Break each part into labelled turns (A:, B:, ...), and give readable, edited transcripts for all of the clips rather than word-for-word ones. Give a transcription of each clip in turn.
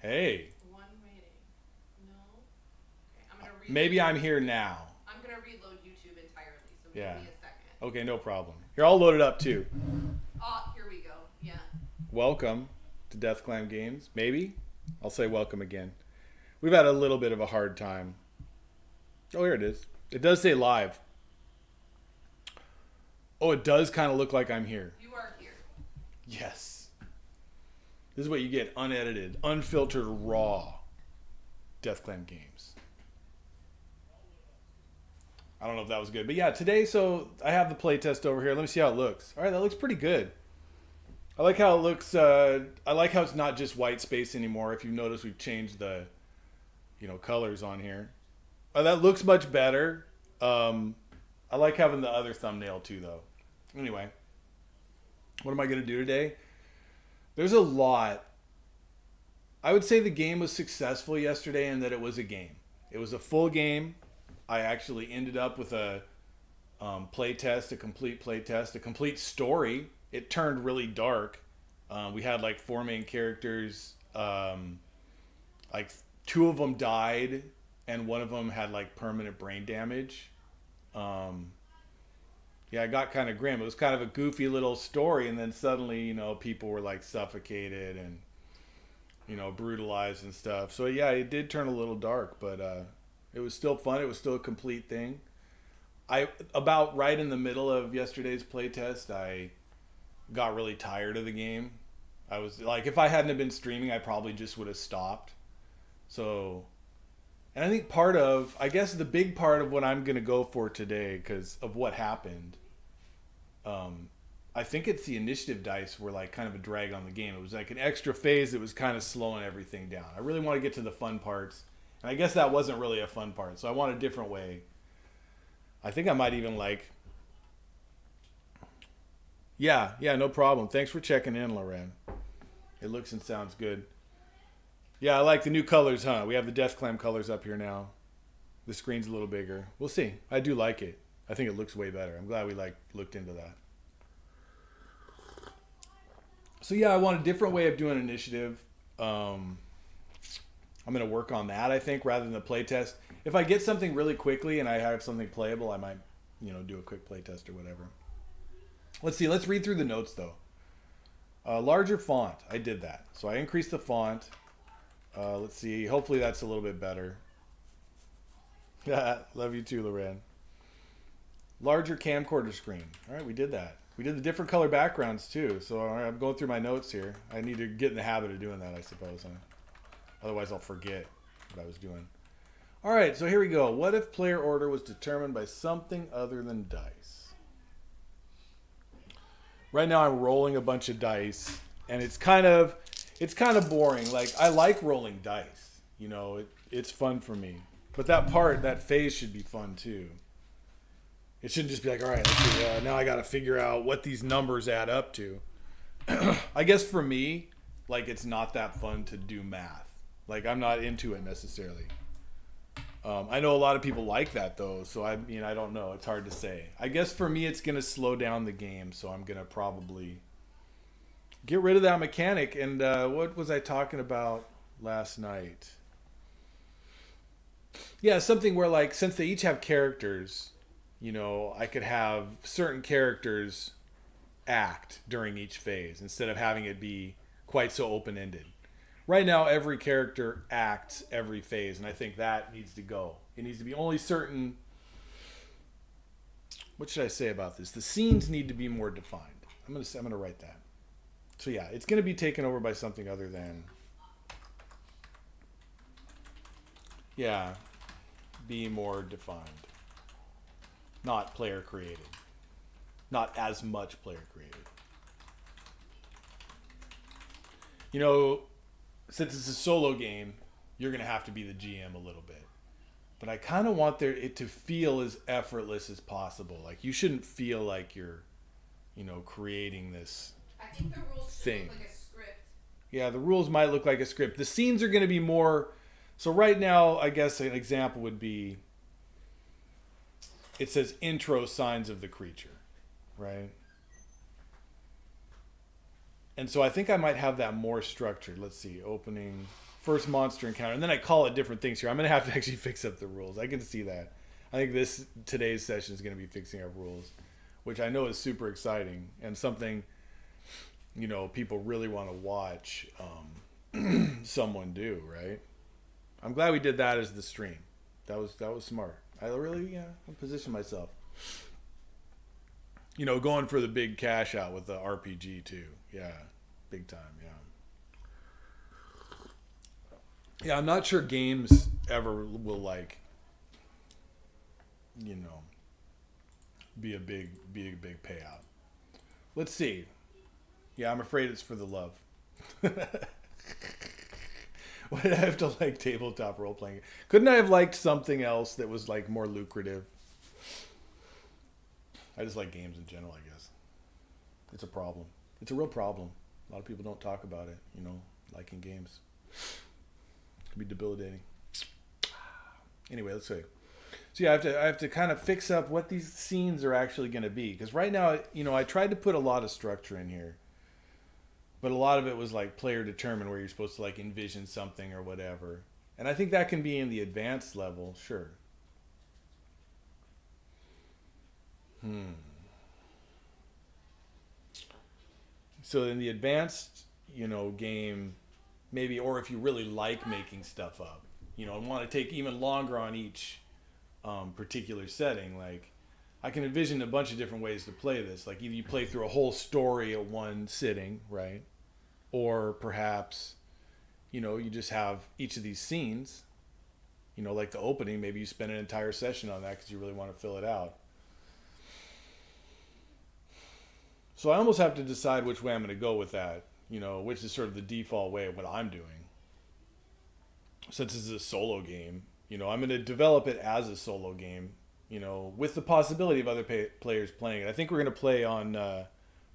A: Hey,
B: One waiting. No. Okay, I'm gonna reload.
A: maybe I'm here now.
B: I'm gonna reload YouTube entirely, so give
A: Yeah.
B: me a second.
A: Okay, no problem. Here, I'll load it up too.
B: Oh, here we go. Yeah.
A: Welcome to Death Clam Games. Maybe? I'll say welcome again. We've had a little bit of a hard time. Oh, here it is. It does say live. Oh, it does kind of look like I'm here.
B: You are here.
A: Yes. This is what you get unedited, unfiltered, raw Death Clam Games. I don't know if that was good. But yeah, today, so I have the playtest over here. Let me see how it looks. All right, that looks pretty good. I like how it looks. I like how it's not just white space anymore. If you notice, we've changed the, colors on here. That looks much better. I like having the other thumbnail too, though. Anyway, what am I going to do today? There's a lot. I would say the game was successful yesterday in that it was a game. It was a full game. I actually ended up with a play test, a complete play test, a complete story. It turned really dark. We had like four main characters. Like two of them died, and one of them had like permanent brain damage. Um, yeah, it got kind of grim. It was kind of a goofy little story, and then suddenly, people were like suffocated and brutalized and stuff. So yeah, it did turn a little dark, but it was still fun. It was still a complete thing. I about right in the middle of yesterday's playtest, I got really tired of the game. I was like, if I hadn't have been streaming, I probably just would have stopped. So, and I think I guess the big part of what I'm gonna go for today, because of what happened, I think it's the initiative dice were like kind of a drag on the game. It was like an extra phase that was kind of slowing everything down. I really want to get to the fun parts, and I guess that wasn't really a fun part. So I want a different way. I think I might even like. Yeah, yeah, no problem. Thanks for checking in, Loren. It looks and sounds good. Yeah, I like the new colors, huh? We have the Death Clam colors up here now. The screen's a little bigger. We'll see. I do like it. I think it looks way better. I'm glad we looked into that. So yeah, I want a different way of doing initiative. I'm going to work on that, I think, rather than the playtest. If I get something really quickly and I have something playable, I might, do a quick playtest or whatever. Let's see. Let's read through the notes though. Larger font. I did that. So I increased the font. Let's see. Hopefully that's a little bit better. Love you too, Loren. Larger camcorder screen. All right, we did that. We did the different color backgrounds too. So all right, I'm going through my notes here. I need to get in the habit of doing that, I suppose. Huh? Otherwise, I'll forget what I was doing. All right, so here we go. What if player order was determined by something other than dice? Right now, I'm rolling a bunch of dice, and it's kind of boring. Like I like rolling dice. It's fun for me. But that phase should be fun too. It shouldn't just be like, all right, let's see, now I got to figure out what these numbers add up to. I guess for me, like it's not that fun to do math. Like I'm not into it necessarily. I know a lot of people like that though, so I don't know. It's hard to say. I guess for me, it's gonna slow down the game, so I'm gonna probably get rid of that mechanic. And what was I talking about last night? Yeah, something where like since they each have characters, I could have certain characters act during each phase instead of having it be quite so open-ended. Right now, every character acts every phase, and I think that needs to go. It needs to be only certain. What should I say about this? The scenes need to be more defined. I'm gonna write that. So yeah, it's gonna be taken over by something other than. Yeah, be more defined. Not player created. Not as much player created. Since it's a solo game, you're going to have to be the GM a little bit. But I kind of want it to feel as effortless as possible. Like you shouldn't feel like you're, creating this
B: I think the rules
A: thing.
B: should look like a script.
A: Yeah, the rules might look like a script. The scenes are going to be more. So right now, I guess an example would be. It says intro signs of the creature, right? And so I think I might have that more structured. Let's see, opening. first monster encounter, and then I call it different things here. I'm gonna have to actually fix up the rules. I can see that. I think today's session is gonna be fixing up rules, which I know is super exciting and something, people really want to watch someone do, right? I'm glad we did that as the stream. That was smart. I really positioned myself. Going for the big cash out with the RPG too. Yeah, big time. Yeah. Yeah, I'm not sure games ever will be a big payout. Let's see. Yeah, I'm afraid it's for the love. Why did I have to like tabletop role playing? Couldn't I have liked something else that was like more lucrative? I just like games in general, I guess. It's a problem. It's a real problem. A lot of people don't talk about it, liking games. It can be debilitating. Anyway, let's see. So yeah, I have to kind of fix up what these scenes are actually going to be. Because right now, I tried to put a lot of structure in here. But a lot of it was like player determined, where you're supposed to like envision something or whatever. And I think that can be in the advanced level, sure. So in the advanced, game, maybe, or if you really like making stuff up, and want to take even longer on each particular setting, like I can envision a bunch of different ways to play this. Like either you play through a whole story at one sitting, right? Or perhaps, you just have each of these scenes, like the opening, maybe you spend an entire session on that because you really want to fill it out. So I almost have to decide which way I'm going to go with that, which is sort of the default way of what I'm doing. Since this is a solo game, I'm going to develop it as a solo game, with the possibility of other players playing it. I think we're going to play on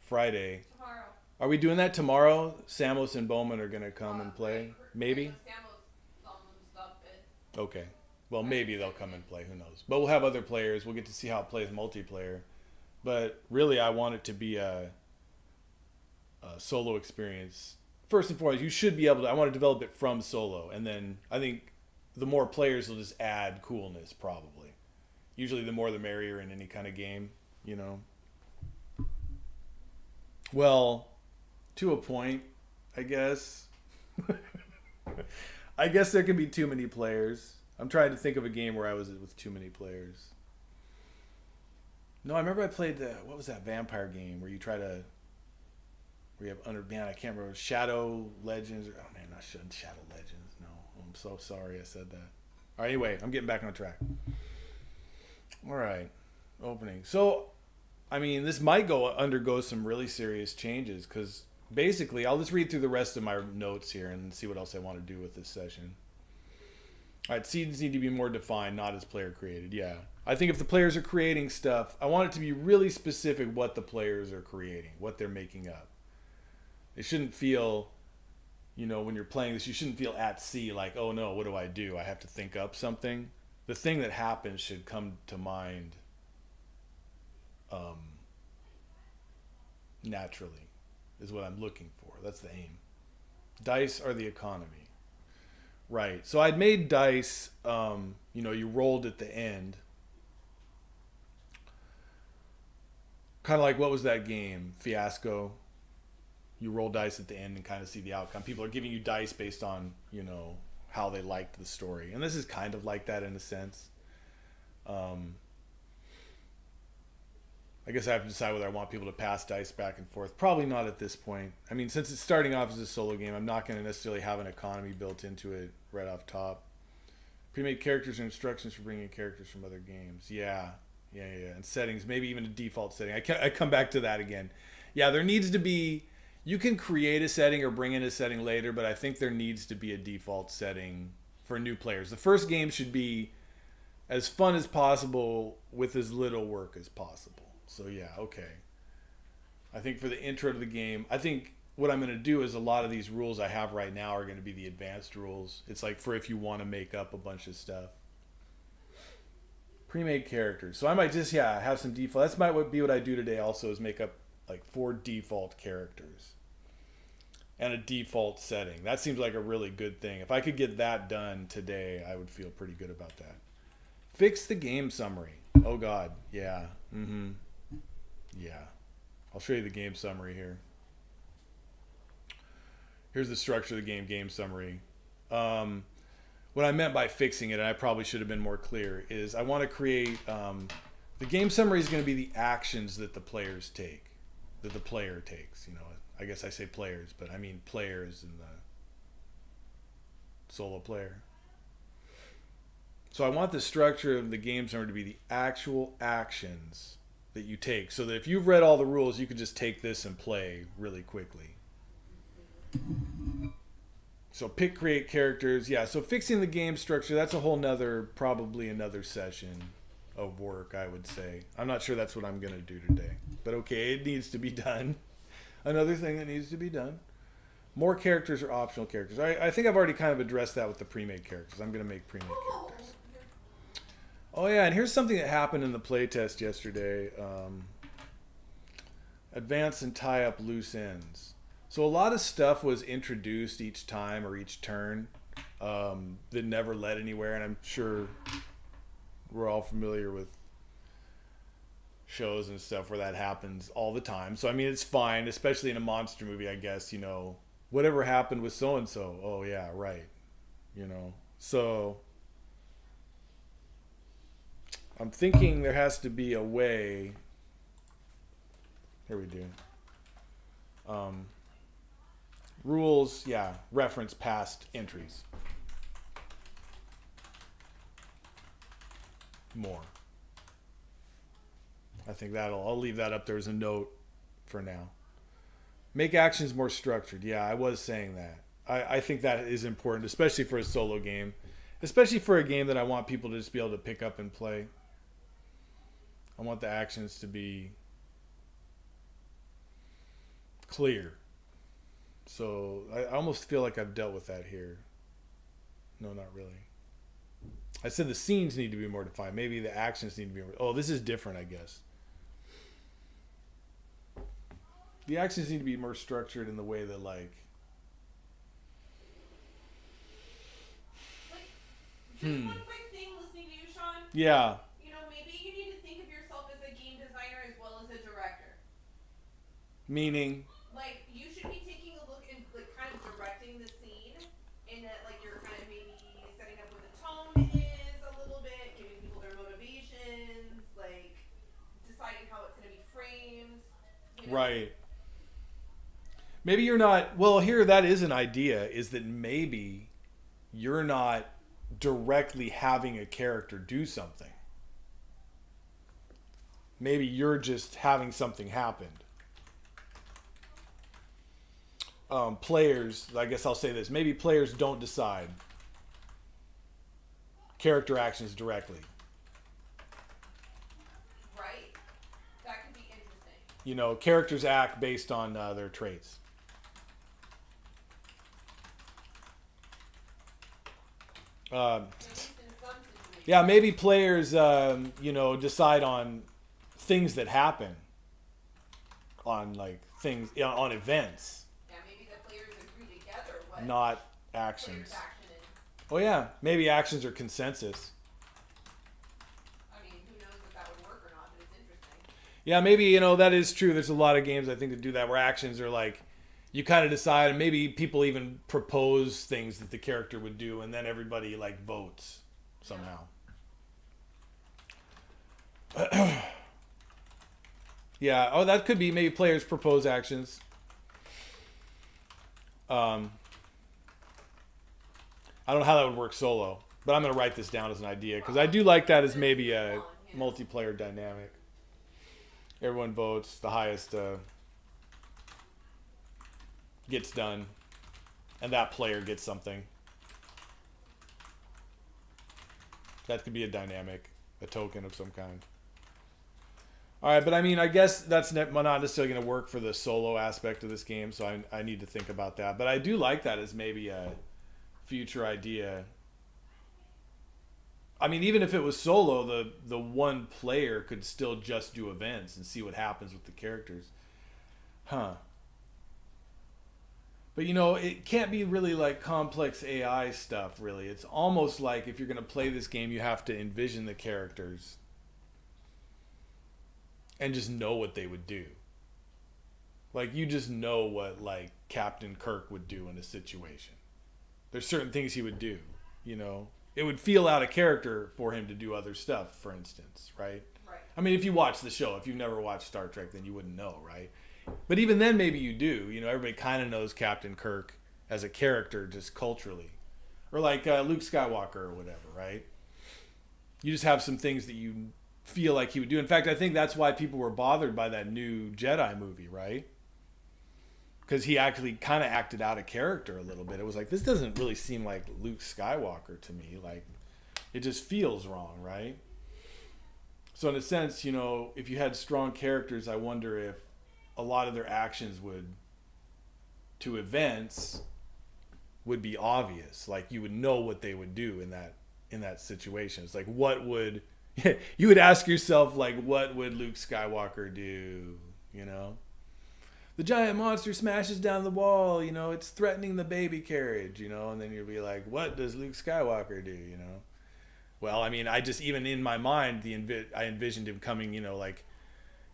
A: Friday.
B: Tomorrow.
A: Are we doing that tomorrow? Samos and Bowman are going to come and play? Maybe? Okay. Well, maybe they'll come and play. Who knows? But we'll have other players. We'll get to see how it plays multiplayer. But really, I want it to be a solo experience. First and foremost, you should be able to... I want to develop it from solo. And then I think the more players will just add coolness, probably. Usually the more the merrier in any kind of game, Well, to a point, I guess. I guess there can be too many players. I'm trying to think of a game where I was with too many players. No, I remember I played what was that vampire game where you have I can't remember, Shadow Legends, not Shadow Legends, no. I'm so sorry I said that. All right, anyway, I'm getting back on track. All right, opening. So, this might undergo some really serious changes because basically, I'll just read through the rest of my notes here and see what else I want to do with this session. All right, scenes need to be more defined, not as player created. Yeah. I think if the players are creating stuff, I want it to be really specific what the players are creating, what they're making up. It shouldn't feel, when you're playing this, you shouldn't feel at sea like, oh no, what do? I have to think up something. The thing that happens should come to mind naturally, is what I'm looking for. That's the aim. Dice are the economy. Right. So I'd made dice, you rolled at the end. Kind of like, what was that game? Fiasco. You roll dice at the end and kind of see the outcome. People are giving you dice based on, how they liked the story. And this is kind of like that in a sense. I guess I have to decide whether I want people to pass dice back and forth. Probably not at this point. Since it's starting off as a solo game, I'm not going to necessarily have an economy built into it right off top. Pre-made characters and instructions for bringing characters from other games. Yeah. And settings, maybe even a default setting. I come back to that again. Yeah, there needs to be... You can create a setting or bring in a setting later, but I think there needs to be a default setting for new players. The first game should be as fun as possible with as little work as possible. So yeah, okay. I think for the intro to the game, I think what I'm going to do is a lot of these rules I have right now are going to be the advanced rules. It's like for if you want to make up a bunch of stuff. Pre-made characters. So I might just, have some default. That might be what I do today also, is make up like 4 default characters. and a default setting. That seems like a really good thing. If I could get that done today, I would feel pretty good about that. Fix the game summary. Oh God, yeah. Yeah. I'll show you the game summary here. Here's the structure of the game summary. What I meant by fixing it, and I probably should have been more clear, is I want to create the game summary is going to be the actions that the players take, that the player takes. You know, I guess I say players, but I mean players in the solo player. So I want the structure of the game summary to be the actual actions that you take, so that if you've read all the rules, you can just take this and play really quickly. So pick, create characters. Yeah, so fixing the game structure, that's a whole nother, probably another session of work, I would say. I'm not sure that's what I'm going to do today. But okay, it needs to be done. Another thing that needs to be done. More characters or optional characters. I think I've already kind of addressed that with the pre-made characters. I'm going to make pre-made characters. Oh yeah, and here's something that happened in the playtest yesterday. Advance and tie up loose ends. So a lot of stuff was introduced each time or each turn that never led anywhere, and I'm sure we're all familiar with shows and stuff where that happens all the time. So I mean, it's fine, especially in a monster movie, I guess, you know, whatever happened with so and so. Oh yeah, right. You know. So I'm thinking there has to be a way. Here we do. Rules, yeah, reference past entries. More. I think I'll leave that up there as a note for now. Make actions more structured. Yeah, I was saying that. I think that is important, especially for a solo game. Especially for a game that I want people to just be able to pick up and play. I want the actions to be clear. So I almost feel like I've dealt with that here. No, not really. I said the scenes need to be more defined. Maybe the actions need to be more... Oh, this is different, I guess. The actions need to be more structured in the way that, like...
B: Just one quick thing listening to you, Sean.
A: Yeah.
B: You know, maybe you need to think of yourself as a game designer as well as a director.
A: Meaning?
B: Like, you should be taking a look and, like, kind of directing the scene in that, like, you're kind of maybe setting up what the tone is a little bit, giving people their motivations, like, deciding how it's going to be framed. You know?
A: Right. Maybe you're not... Well, here, that is an idea, is that maybe you're not directly having a character do something. Maybe you're just having something happen. Players, I guess I'll say this, maybe players don't decide character actions directly.
B: Right. That could be interesting.
A: You know, characters act based on their traits.
B: At least in some situations.
A: Yeah, maybe players, you know, decide on things that happen, on like things, on events,
B: Yeah, maybe the players agree together what
A: not
B: players'
A: actions.
B: action is.
A: Oh yeah, maybe actions are consensus.
B: I mean, who knows if that would work or not, but it's interesting.
A: Yeah, maybe, you know, that is true. There's a lot of games I think that do that where actions are like, you kind of decide, and maybe people even propose things that the character would do, and then everybody like votes somehow. Yeah, oh, that could be maybe players propose actions. I don't know how that would work solo, but I'm going to write this down as an idea because I do like that as maybe a multiplayer dynamic. Everyone votes, the highest gets done, and that player gets something. That could be a dynamic, a token of some kind. All right, but I mean, I guess that's not necessarily going to work for the solo aspect of this game, so I need to think about that. But I do like that as maybe a future idea. I mean, even if it was solo, the one player could still just do events and see what happens with the characters. Huh. But you know, it can't be really like complex AI stuff, really. It's almost like if you're going to play this game, you have to envision the characters and just know what they would do. Like, you just know what, like, Captain Kirk would do in a situation. There's certain things he would do, you know. It would feel out of character for him to do other stuff, for instance, right?
B: Right.
A: I mean, if you watch the show, if you've never watched Star Trek, then you wouldn't know, right? But even then, maybe you do. You know, everybody kind of knows Captain Kirk as a character just culturally. Or like Luke Skywalker or whatever, right? You just have some things that you feel like he would do. In fact, I think that's why people were bothered by that new Jedi movie, right? Because he actually kind of acted out of character a little bit. It was like, this doesn't really seem like Luke Skywalker to me. Like, it just feels wrong, right? So in a sense, you know, if you had strong characters, I wonder if a lot of their actions to events would be obvious. Like, you would know what they would do in that situation. It's like, what would you would ask yourself, like, what would Luke Skywalker do? You know, the giant monster smashes down the wall. You know, it's threatening the baby carriage. You know, and then you'll be like, what does Luke Skywalker do? You know, well, I mean, I just even in my mind, I envisioned him coming. You know, like,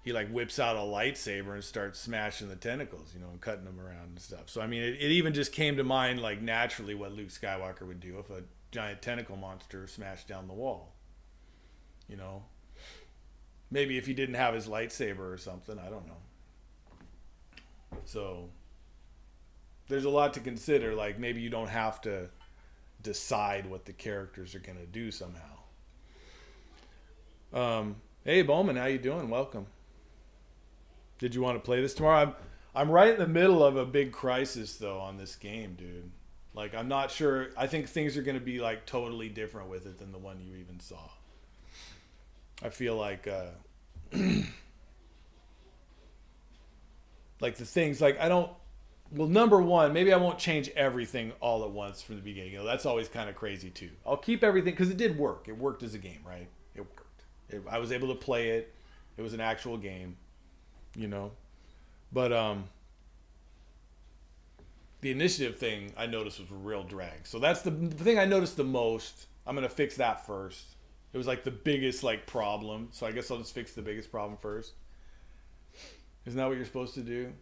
A: he like whips out a lightsaber and starts smashing the tentacles, you know, and cutting them around and stuff. So I mean, it even just came to mind like naturally what Luke Skywalker would do if a giant tentacle monster smashed down the wall. You know, maybe if he didn't have his lightsaber or something, I don't know. So there's a lot to consider. Like, maybe you don't have to decide what the characters are going to do somehow. Hey Bowman, how you doing? Welcome. Did you want to play this tomorrow? I'm right in the middle of a big crisis though on this game, dude. Like, I'm not sure. I think things are going to be like totally different with it than the one you even saw. I feel like like the things like well, number one, maybe I won't change everything all at once from the beginning. You know, that's always kind of crazy too. I'll keep everything because it did work. It worked as a game, right? It worked. I was able to play it. It was an actual game, you know. But the initiative thing I noticed was a real drag. So that's the thing I noticed the most. I'm going to fix that first. It was like the biggest like problem. So I guess I'll just fix the biggest problem first. Isn't that what you're supposed to do?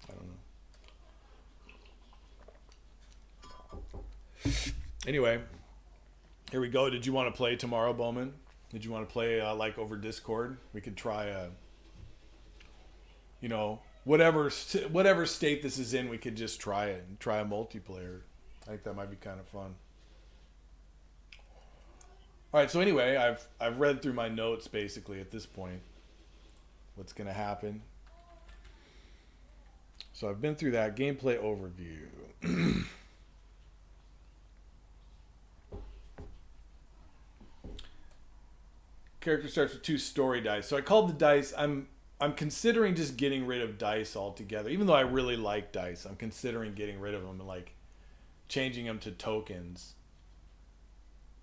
A: I don't know. Anyway, here we go. Did you want to play tomorrow, Bowman? Did you want to play like over Discord? We could try you know, whatever state this is in, we could just try it and try a multiplayer. I think that might be kind of fun. All right, so anyway, I've read through my notes basically at this point. What's going to happen? So I've been through that gameplay overview. Character starts with 2 story dice. So I called the dice. I'm considering just getting rid of dice altogether. Even though I really like dice, I'm considering getting rid of them and like changing them to tokens.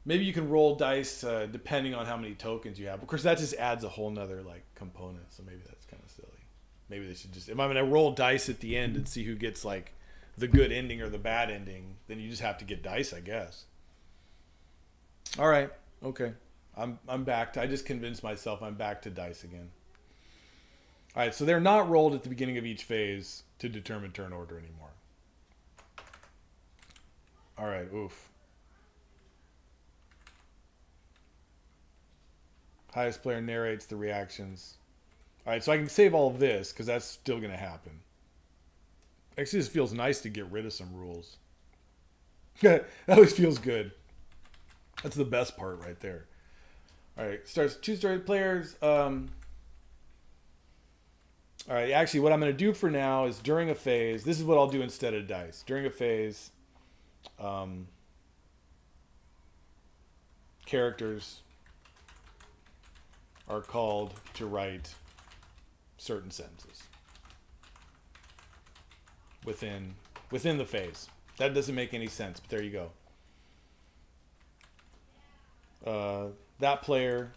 A: Maybe you can roll dice depending on how many tokens you have. Of course, that just adds a whole nother like component. So maybe that's kind of silly. Maybe they should just, if I'm going to roll dice at the end and see who gets like the good ending or the bad ending, then you just have to get dice, I guess. All right. Okay. I'm back to, I just convinced myself I'm back to dice again. All right. So they're not rolled at the beginning of each phase to determine turn order anymore. All right. Oof. Highest player narrates the reactions. All right, so I can save all of this because that's still going to happen. Actually, this feels nice to get rid of some rules. That always feels good. That's the best part right there. All right, starts 2-story players. All right, actually, what I'm going to do for now is during a phase, this is what I'll do instead of dice. During a phase, characters are called to write certain sentences within the phase. That doesn't make any sense, but there you go. That player,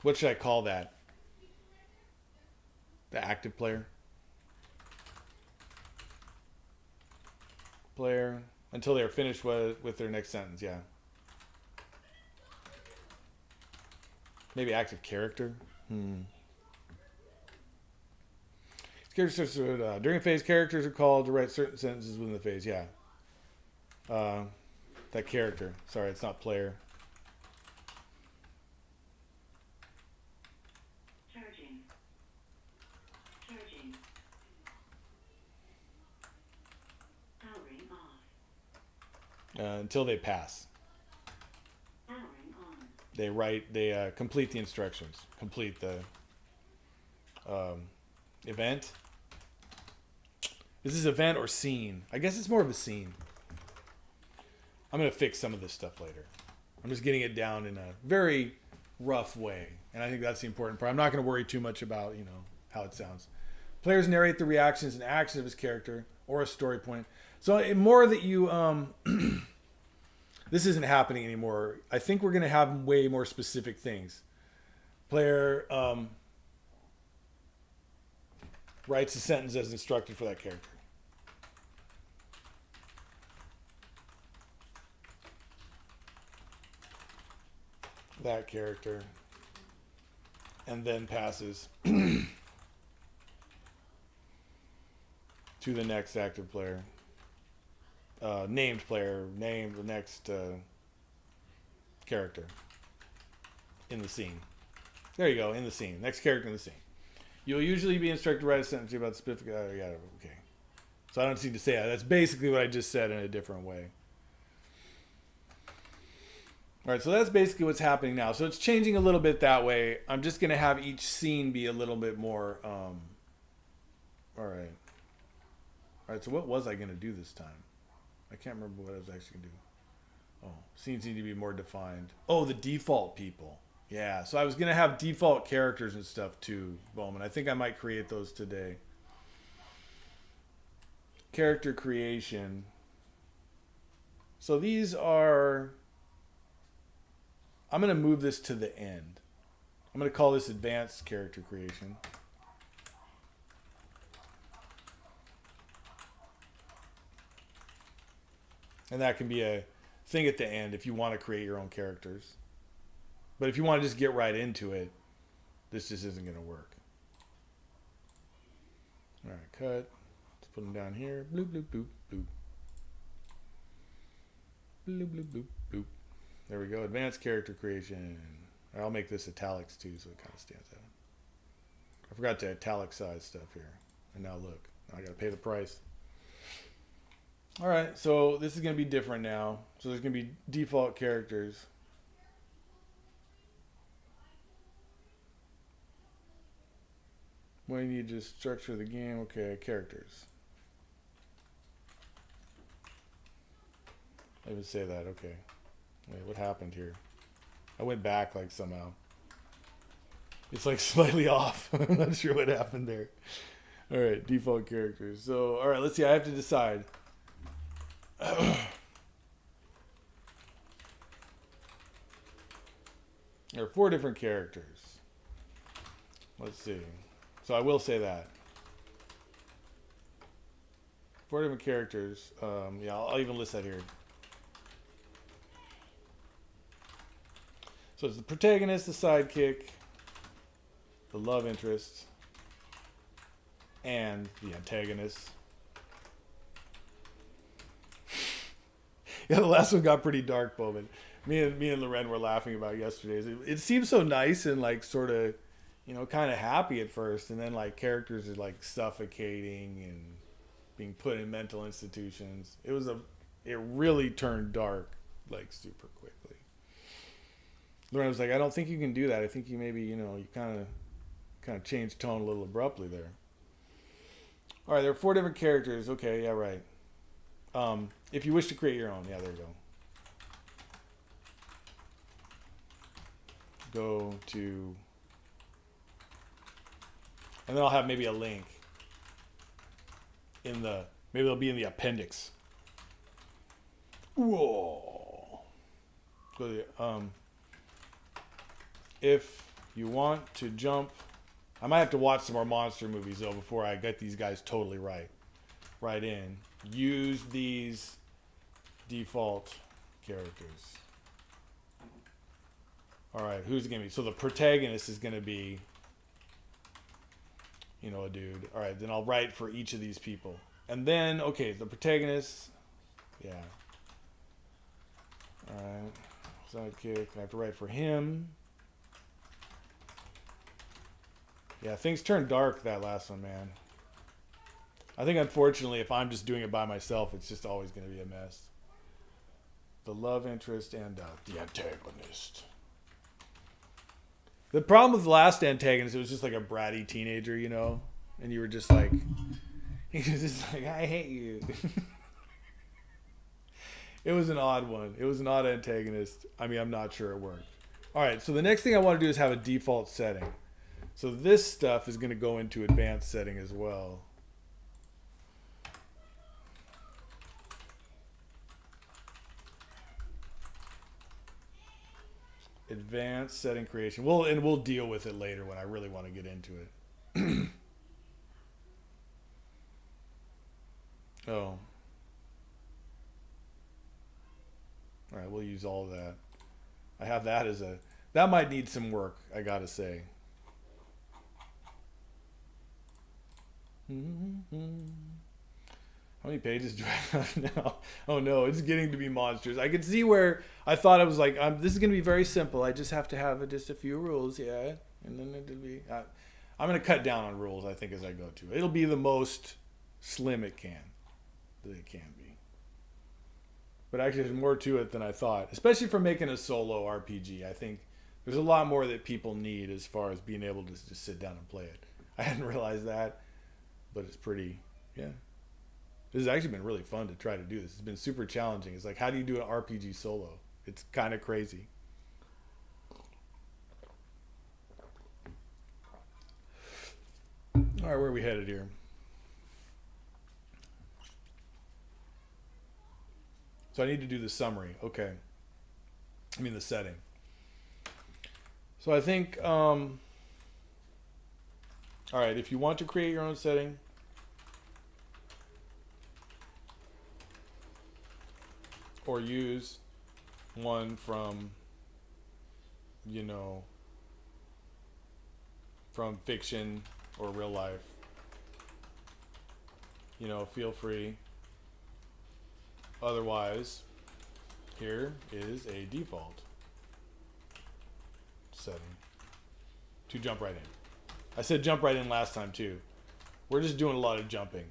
A: what should I call that? The active player? player until they are finished with their next sentence. Yeah. Maybe active character. During a phase, characters are called to write certain sentences within the phase. Yeah. That character. Sorry, it's not player.
C: Charging. Charging. Powering off.
A: Until they pass.
C: Powering on.
A: They complete the instructions. Complete the event. Is this event or scene? I guess it's more of a scene. I'm going to fix some of this stuff later. I'm just getting it down in a very rough way. And I think that's the important part. I'm not going to worry too much about, how it sounds. Players narrate the reactions and actions of his character or a story point. So more that you... this isn't happening anymore. I think we're going to have way more specific things. Player writes a sentence as instructed for that character. That character. And then passes to the next active player. Named player, name the next character in the scene. There you go, in the scene. Next character in the scene. You'll usually be instructed to write a sentence about specific... yeah, okay. So I don't need to say that. That's basically what I just said in a different way. All right, so that's basically what's happening now. So it's changing a little bit that way. I'm just going to have each scene be a little bit more... all right. All right, so what was I going to do this time? I can't remember what I was actually going to do. Oh, scenes need to be more defined. Oh, the default people. Yeah, so I was going to have default characters and stuff too, Bowman. I think I might create those today. Character creation. So these are... I'm going to move this to the end. I'm going to call this advanced character creation. And that can be a thing at the end if you want to create your own characters. But if you want to just get right into it, this just isn't going to work. All right, cut. Let's put them down here. Bloop, bloop, bloop, bloop. Bloop, bloop, bloop, bloop. There we go. Advanced character creation. I'll make this italics too so it kind of stands out. I forgot to italicize stuff here. And now look. Now I got to pay the price. All right, so this is going to be different now. So there's going to be default characters. When you just structure the game, okay, characters. I even say that, okay. Wait, what happened here? I went back like somehow. It's like slightly off. I'm not sure what happened there. All right, default characters. So, all right, let's see. I have to decide. There are 4 different characters. Let's see. So I will say that. 4 different characters. Yeah, I'll even list that here. So it's the protagonist, the sidekick, the love interest, and the antagonist. Yeah, the last one got pretty dark, Bowman. Me and Loren were laughing about yesterday. It seems so nice and like sort of, kind of happy at first, and then like characters are like suffocating and being put in mental institutions. It really turned dark like super quickly. Loren was like, I don't think you can do that. I think you maybe, you kind of changed tone a little abruptly there. All right, there are 4 different characters. Okay, yeah, right. If you wish to create your own, yeah, there you go. Go to, and then I'll have maybe a link in the, maybe it'll be in the appendix. Whoa. Go to the, if you want to jump, I might have to watch some more monster movies though before I get these guys totally right in. use these default characters. All right, who's it gonna be? So the protagonist is gonna be, you know, a dude. All right, then I'll write for each of these people. And then, okay, the protagonist, yeah. All right, sidekick, I have to write for him. Yeah, things turned dark that last one, man. I think, unfortunately, if I'm just doing it by myself, it's just always going to be a mess. The love interest and the antagonist. The problem with the last antagonist, it was just like a bratty teenager, you know? And you were just like, he was just like, I hate you. It was an odd one. It was an odd antagonist. I mean, I'm not sure it worked. All right, so the next thing I want to do is have a default setting. So this stuff is going to go into advanced setting as well. Advanced setting creation. We'll deal with it later when I really want to get into it. Oh. All right, we'll use all of that. I have that as a... That might need some work, I gotta say. How many pages do I have now? Oh no, it's getting to be monsters. I could see where I thought I was like, this is going to be very simple. I just have to have just a few rules, yeah. And then it'll be... I'm going to cut down on rules, I think, as I go to. It'll be the most slim it can. That it can be. But actually, there's more to it than I thought. Especially for making a solo RPG. I think there's a lot more that people need as far as being able to just sit down and play it. I hadn't realized that. But it's pretty... Yeah. This has actually been really fun to try to do this. It's been super challenging. It's like, how do you do an RPG solo? It's kind of crazy. All right, where are we headed here? So I need to do the summary. Okay. I mean the setting. So I think, all right, if you want to create your own setting, or use one from, you know, from fiction or real life, you know, feel free. Otherwise, here is a default setting to jump right in. I said jump right in last time too. We're just doing a lot of jumping.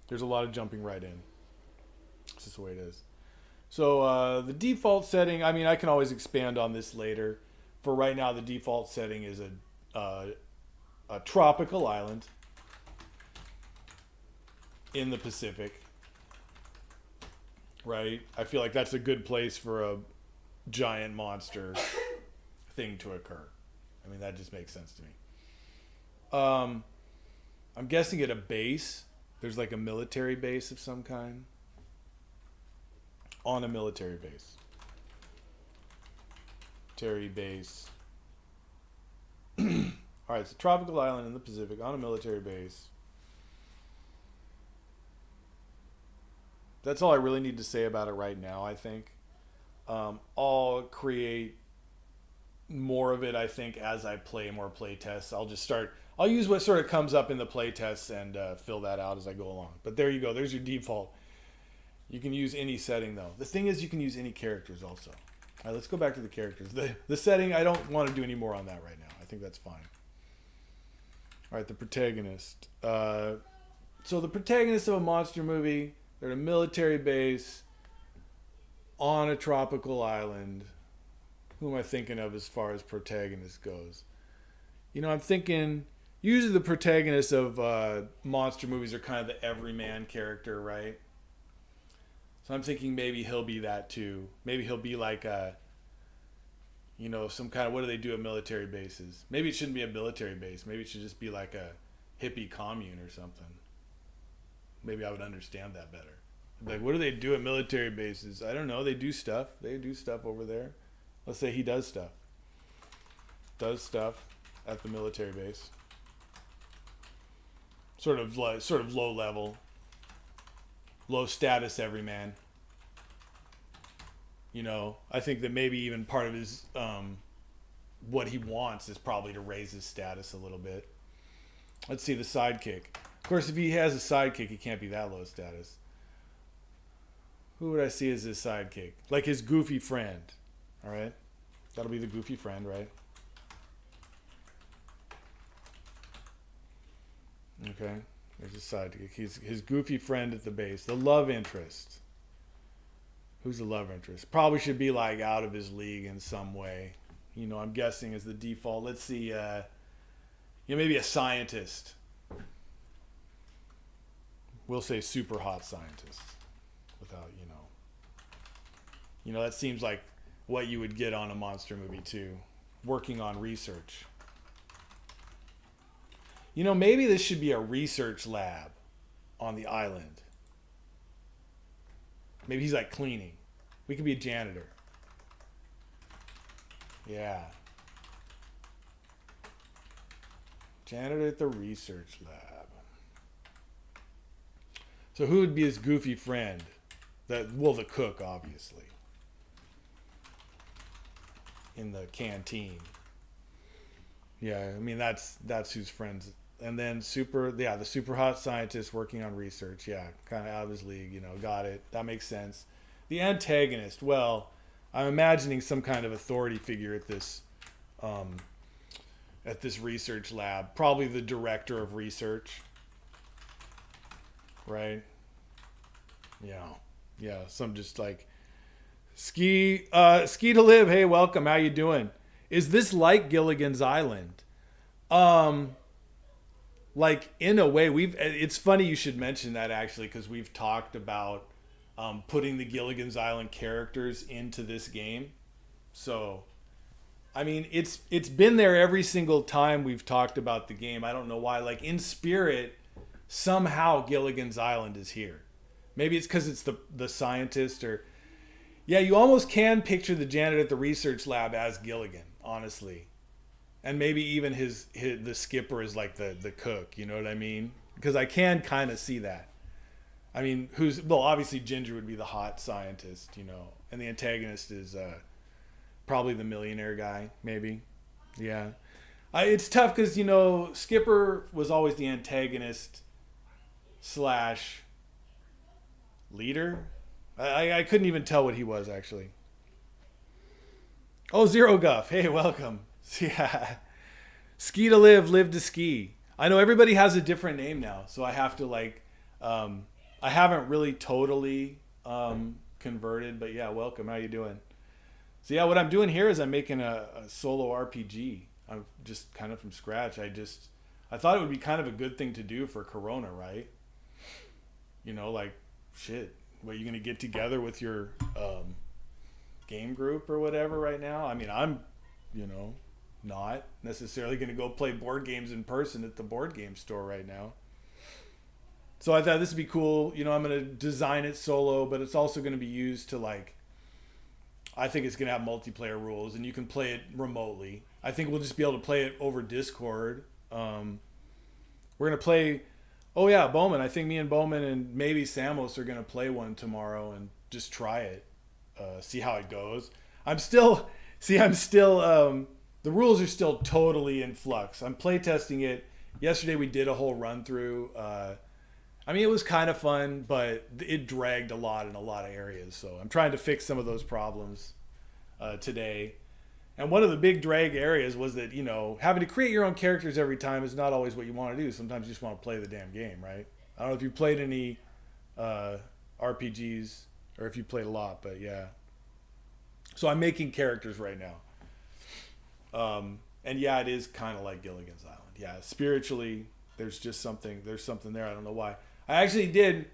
A: There's a lot of jumping right in. It's just the way it is. So the default setting, I mean, I can always expand on this later. For right now, the default setting is a tropical island in the Pacific. Right? I feel like that's a good place for a giant monster thing to occur. I mean, that just makes sense to me. I'm guessing at a base, there's like a military base of some kind. On a military base. Military base. Alright, it's a tropical island in the Pacific on a military base. That's all I really need to say about it right now, I think. I'll create more of it, I think, as I play more playtests. I'll use what sort of comes up in the playtests and fill that out as I go along. But there you go. There's your default. You can use any setting, though. The thing is, you can use any characters also. All right, let's go back to the characters. The setting, I don't want to do any more on that right now. I think that's fine. All right, the protagonist. So the protagonist of a monster movie, they're at a military base on a tropical island. Who am I thinking of as far as protagonist goes? You know, I'm thinking... Usually the protagonists of monster movies are kind of the everyman character, right? So I'm thinking maybe he'll be that too. Maybe he'll be like a, you know, some kind of, what do they do at military bases? Maybe it shouldn't be a military base. Maybe it should just be like a hippie commune or something. Maybe I would understand that better. Like, what do they do at military bases? I don't know. They do stuff. They do stuff over there. Let's say he does stuff. Does stuff at the military base. Sort of low level. low status everyman. You know, I think that maybe even part of his what he wants is probably to raise his status a little bit. Let's see the sidekick. Of course, if he has a sidekick, he can't be that low status. Who would I see as his sidekick? Like his goofy friend. All right, that'll be the goofy friend, right? Okay, there's his sidekick. He's his goofy friend at the base. The love interest. Who's the love interest? Probably should be like out of his league in some way. You know, I'm guessing is the default. Let's see. You know, maybe a scientist. We'll say super hot scientist. Without, you know, that seems like what you would get on a monster movie too. Working on research. You know, maybe this should be a research lab on the island. Maybe he's like cleaning. We could be a janitor. Yeah. Janitor at the research lab. So who would be his goofy friend? The cook, obviously. In the canteen. Yeah, I mean that's who's friends. And then the super hot scientist working on research. Yeah, kind of out of his league, you know, got it. That makes sense. The antagonist, well, I'm imagining some kind of authority figure at this research lab. Probably the director of research. Right? Yeah. Yeah, some just like Ski to Live. Hey, welcome. How you doing? Is this like Gilligan's Island? Like in a way, it's funny you should mention that actually, because we've talked about putting the Gilligan's Island characters into this game. So, I mean, it's been there every single time we've talked about the game. I don't know why. Like in spirit, somehow Gilligan's Island is here. Maybe it's because it's the scientist or... Yeah, you almost can picture the janitor at the research lab as Gilligan, honestly. And maybe even the skipper is like the cook, you know what I mean? Because I can kind of see that. I mean, obviously Ginger would be the hot scientist, you know, and the antagonist is probably the millionaire guy, maybe. Yeah. It's tough because, you know, Skipper was always the antagonist / leader. I couldn't even tell what he was, actually. Oh, Zero Guff. Hey, welcome. Yeah. Ski to live to ski. I know everybody has a different name now, so I have to I haven't really totally converted, but yeah, welcome. How you doing? So yeah, what I'm doing here is I'm making a solo RPG. I'm just kind of from scratch. I thought it would be kind of a good thing to do for Corona, right? You know, like, shit. What, you going to get together with your game group or whatever right now? I mean, I'm, you know, not necessarily going to go play board games in person at the board game store right now. So I thought this would be cool. You know, I'm going to design it solo, but it's also going to be used to, like, I think it's going to have multiplayer rules, and you can play it remotely. I think we'll just be able to play it over Discord. We're going to play... Oh yeah, Bowman. I think me and Bowman and maybe Samos are going to play one tomorrow and just try it. See how it goes. The rules are still totally in flux. I'm playtesting it. Yesterday we did a whole run through. I mean, it was kind of fun, but it dragged a lot in a lot of areas. So I'm trying to fix some of those problems today. And one of the big drag areas was that, you know, having to create your own characters every time is not always what you want to do. Sometimes you just want to play the damn game, right? I don't know if you played any RPGs or if you played a lot, but yeah. So I'm making characters right now. And yeah, it is kind of like Gilligan's Island. Yeah, spiritually, there's something there. I don't know why. I actually did,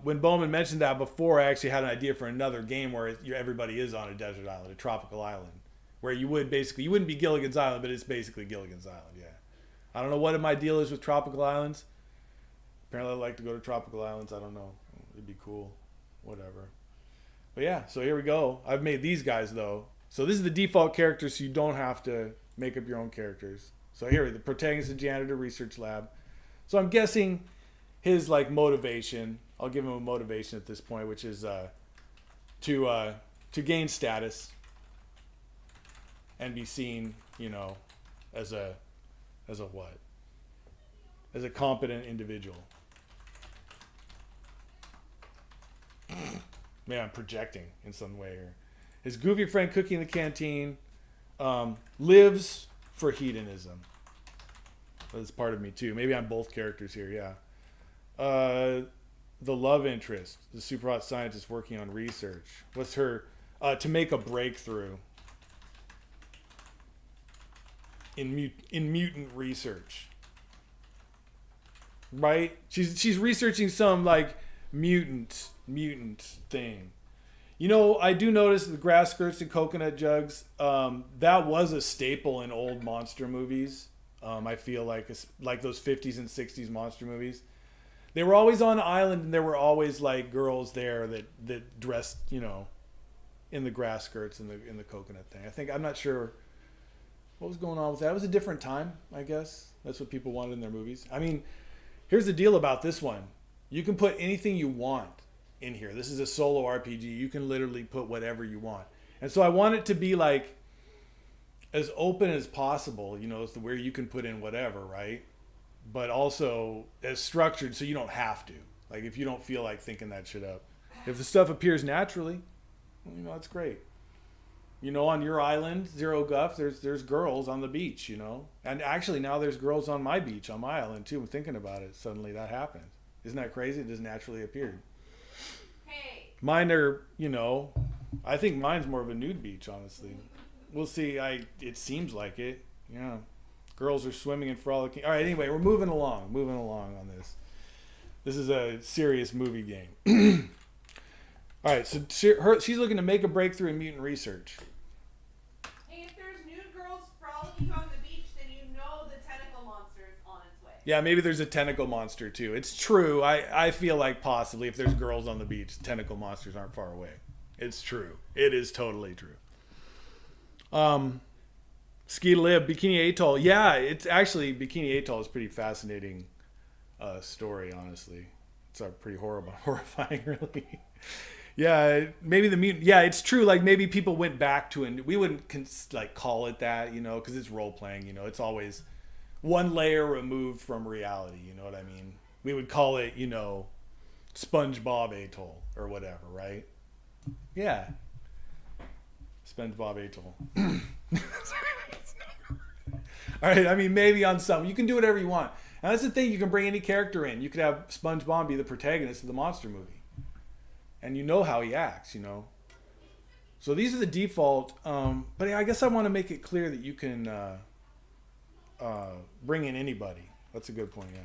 A: when Bowman mentioned that before, I actually had an idea for another game where everybody is on a desert island, a tropical island. Where you wouldn't be Gilligan's Island, but it's basically Gilligan's Island, yeah. I don't know what my deal is with tropical islands. Apparently I like to go to tropical islands. I don't know. It'd be cool. Whatever. But yeah, so here we go. I've made these guys, though. So this is the default character, so you don't have to make up your own characters. So here, the protagonist of Janitor Research Lab. So I'm guessing his, like, motivation. I'll give him a motivation at this point, which is to gain status and be seen, as a what? As a competent individual. Man, I'm projecting in some way here. His goofy friend Cookie in the canteen lives for hedonism. That's part of me too. Maybe I'm both characters here, yeah. The love interest, the super hot scientist working on research. What's her... to make a breakthrough in mutant research. Right? She's researching some, like, mutant thing. I do notice the grass skirts and coconut jugs. That was a staple in old monster movies. I feel like those 50s and 60s monster movies. They were always on an island, and there were always like girls there that dressed, in the grass skirts and in the coconut thing. I'm not sure what was going on with that. It was a different time, I guess. That's what people wanted in their movies. I mean, here's the deal about this one. You can put anything you want in here. This is a solo RPG. You can literally put whatever you want. And so I want it to be like as open as possible, where you can put in whatever, right? But also as structured so you don't have to. Like if you don't feel like thinking that shit up. If the stuff appears naturally, that's great. On your island, Zero Guff, there's girls on the beach, And actually now there's girls on my beach, on my island too. I'm thinking about it. Suddenly that happened. Isn't that crazy? It just naturally appeared.
B: Hey.
A: Mine are, I think mine's more of a nude beach, honestly. We'll see. It seems like it. Yeah. Girls are swimming and frolicking. All right, anyway, we're moving along on this. This is a serious movie game. All right, so she's looking to make a breakthrough in mutant research.
B: Hey, if there's nude girls frolicking on the beach, then the tentacle monster is on its way.
A: Yeah, maybe there's a tentacle monster too. It's true. I feel like possibly if there's girls on the beach, tentacle monsters aren't far away. It's true. It is totally true. Ski to Live, Bikini Atoll. Yeah, it's actually Bikini Atoll is a pretty fascinating story, honestly. It's pretty horrifying, really. Yeah, maybe the mutant. Yeah, it's true. Like maybe people went back to it. We wouldn't call it that, because it's role playing. It's always one layer removed from reality. You know what I mean? We would call it, SpongeBob Atoll or whatever, right? Yeah, SpongeBob Atoll. All right, I mean, maybe on some. You can do whatever you want. And that's the thing. You can bring any character in. You could have SpongeBob be the protagonist of the monster movie. And how he acts, So these are the default. But yeah, I guess I want to make it clear that you can bring in anybody. That's a good point, yeah.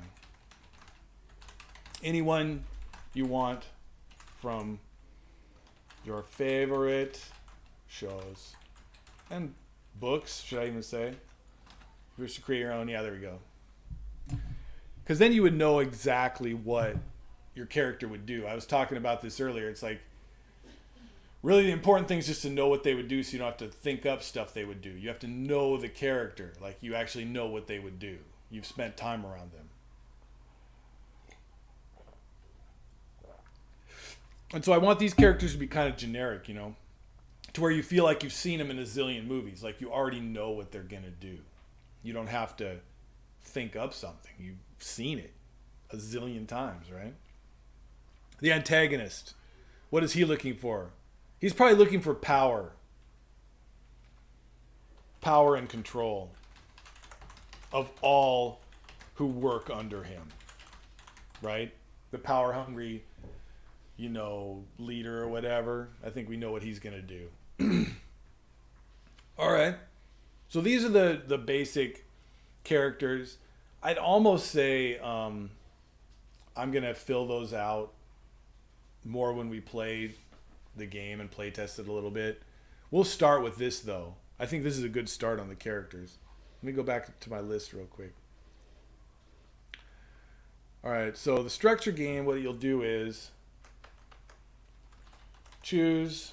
A: Anyone you want from your favorite shows. And books, should I even say? If you wish to create your own, yeah, there we go. Because then you would know exactly what your character would do. I was talking about this earlier. It's like, really the important thing is just to know what they would do so you don't have to think up stuff they would do. You have to know the character. Like, you actually know what they would do. You've spent time around them. And so I want these characters to be kind of generic, to where you feel like you've seen them in a zillion movies. Like, you already know what they're going to do. You don't have to think up something. You've seen it a zillion times, right? The antagonist. What is he looking for? He's probably looking for power. Power and control of all who work under him. Right? The power hungry, leader or whatever. I think we know what he's going to do. All right. So these are the basic characters. I'd almost say I'm going to fill those out more when we play the game and play test it a little bit. We'll start with this, though. I think this is a good start on the characters. Let me go back to my list real quick. All right, so the structure game, what you'll do is choose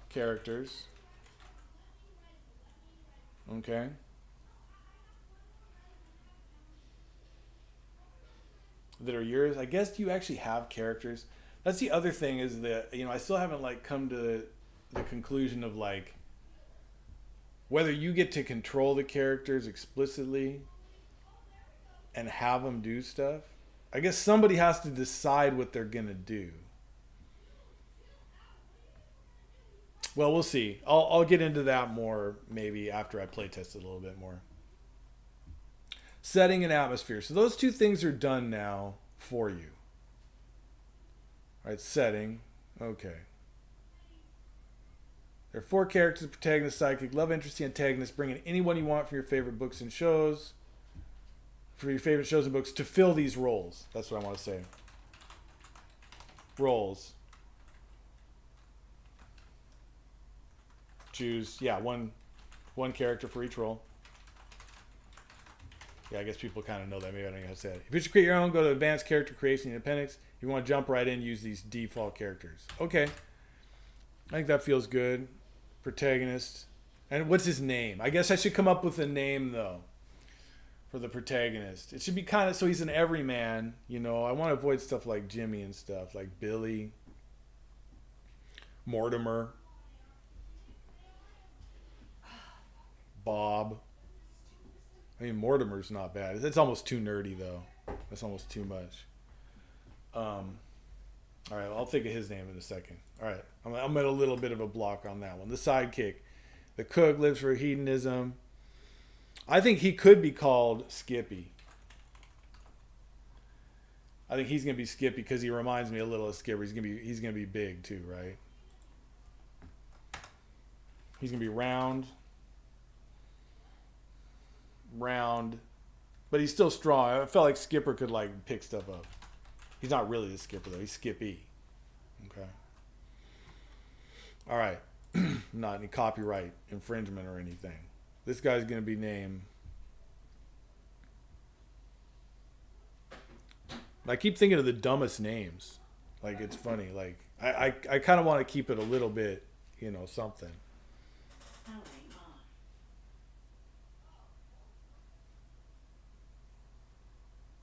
A: characters. Okay. that are yours. I guess do you actually have characters? That's the other thing is that, you know, I still haven't like come to the conclusion of like whether you get to control the characters explicitly and have them do stuff. I guess somebody has to decide what they're gonna do. Well, we'll see. I'll get into that more maybe after I playtest it a little bit more. Setting and atmosphere. So those two things are done now for you. All right, setting. Okay. There are 4 characters: protagonist, sidekick, love interest, antagonist. Bring in anyone you want from your favorite books and shows. For your favorite shows and books to fill these roles. That's what I want to say. Roles. Choose, yeah, one character for each role. Yeah, I guess people kind of know that. Maybe I don't know how to say it. If you should create your own, go to advanced character creation in appendix. If you want to jump right in, use these default characters. Okay. I think that feels good. Protagonist. And what's his name? I guess I should come up with a name, though, for the protagonist. It should be kind of, so he's an everyman, you know. I want to avoid stuff like Jimmy and stuff, like Billy, Mortimer, Bob. I mean, Mortimer's not bad. It's almost too nerdy, though. That's almost too much. All right, I'll think of his name in a second. All right, I'm at a little bit of a block on that one. The sidekick. The cook lives for hedonism. I think he could be called Skippy. I think he's gonna be Skippy because he reminds me a little of Skipper. He's gonna be big too, right? He's gonna be round, but he's still strong. I felt like Skipper could like pick stuff up. He's not really the Skipper though. He's Skippy. Okay. All right. Not any copyright infringement or anything. This guy's gonna be named. I keep thinking of the dumbest names. Like it's funny. Like I kind of want to keep it a little bit, you know, something.
C: Powering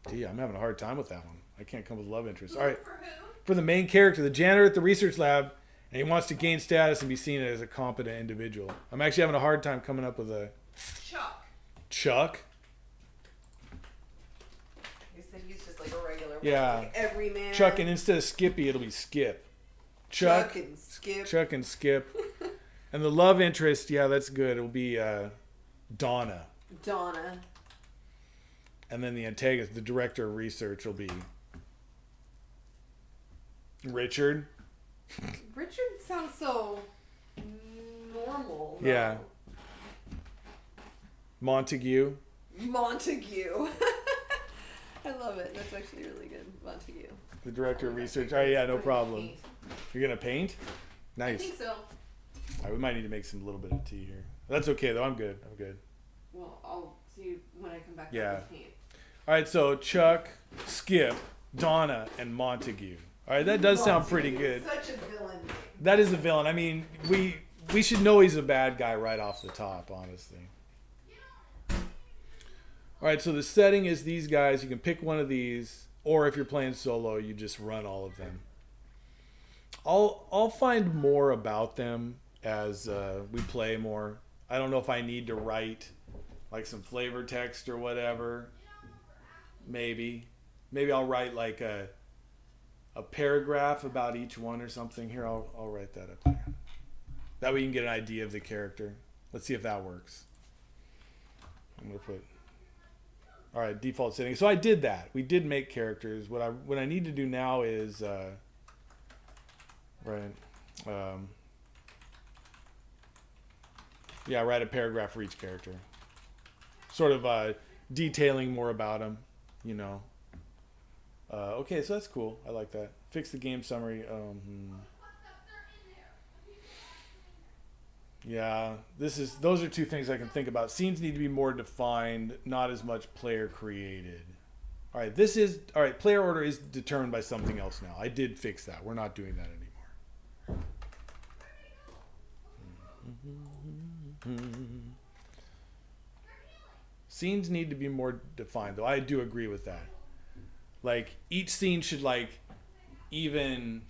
C: off.
A: Gee, I'm having a hard time with that one. I can't come with love interest. All right.
B: For who?
A: For the main character, the janitor at the research lab, and he wants to gain status and be seen as a competent individual. I'm actually having a hard time coming up with a
B: Chuck.
A: Chuck.
B: You said he's just like a regular.
A: Yeah.
B: Like every man.
A: Chuck, and instead of Skippy, it'll be Skip. Chuck
B: and Skip.
A: Chuck and Skip. And the love interest, yeah, that's good. It'll be Donna.
B: Donna.
A: And then the antagonist, the director of research, will be Richard.
B: Richard sounds so normal. Though.
A: Yeah. Montague.
B: Montague. I love it. That's actually really good. Montague.
A: The director of research. Oh, yeah, no problem. You're going to paint?
B: I
A: Nice.
B: think so.
A: All right, we might need to make some little bit of tea here. That's okay, though. I'm good.
B: Well, I'll see when I come back.
A: Yeah.
B: Up with paint.
A: All right, so Chuck, Skip, Donna, and Montague. All right, that does sound pretty good.
B: Such a villain.
A: That is a villain. I mean, we should know he's a bad guy right off the top, honestly. All right, so the setting is these guys. You can pick one of these, or if you're playing solo, you just run all of them. I'll find more about them as we play more. I don't know if I need to write like some flavor text or whatever. Maybe I'll write like a paragraph about each one or something. Here, I'll write that up there. That way you can get an idea of the character. Let's see if that works. I'm gonna put. All right, default setting. So I did that. We did make characters. What I need to do now is write a paragraph for each character. Sort of detailing more about them, you know. Okay, so that's cool. I like that. Fix the game summary. Yeah, those are two things I can think about. Scenes need to be more defined, not as much player created. All right, player order is determined by something else now. I did fix that. We're not doing that anymore. Scenes need to be more defined, though. I do agree with that. Like each scene should like even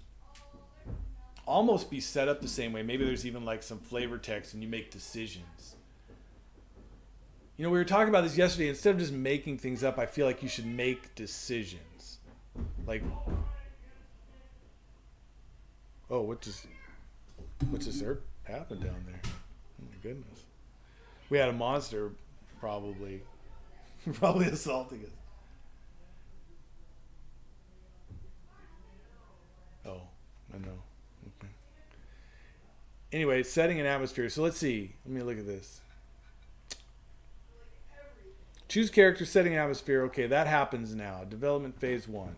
A: almost be set up the same way. Maybe there's even like some flavor text and you make decisions. You know, we were talking about this yesterday. Instead of just making things up, I feel like you should make decisions. Like, oh, what just happened down there? Oh my goodness. We had a monster probably assaulting us. Oh, I know. Okay. Anyway, setting an atmosphere. So let's see. Let me look at this. Choose character, setting atmosphere. Okay, that happens now. Development phase 1.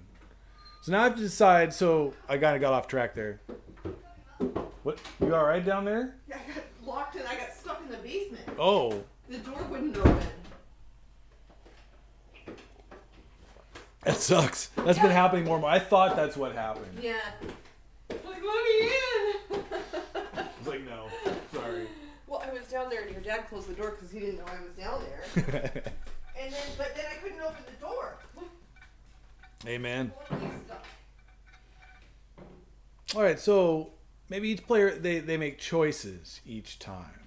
A: So now I have to decide. So I kind of got off track there. What? You all right down there?
B: Yeah, I got locked and I got stuck in the basement.
A: Oh.
B: The door wouldn't open.
A: That sucks. That's been happening more and more. I thought that's what happened.
B: Yeah. Like, let me in.
A: I was like, no, sorry.
B: Well, I was down there and your dad closed the door because he didn't know I was down there. But then I couldn't open the door.
A: Amen.
B: Totally stuck.
A: All right, so maybe each player, they make choices each time.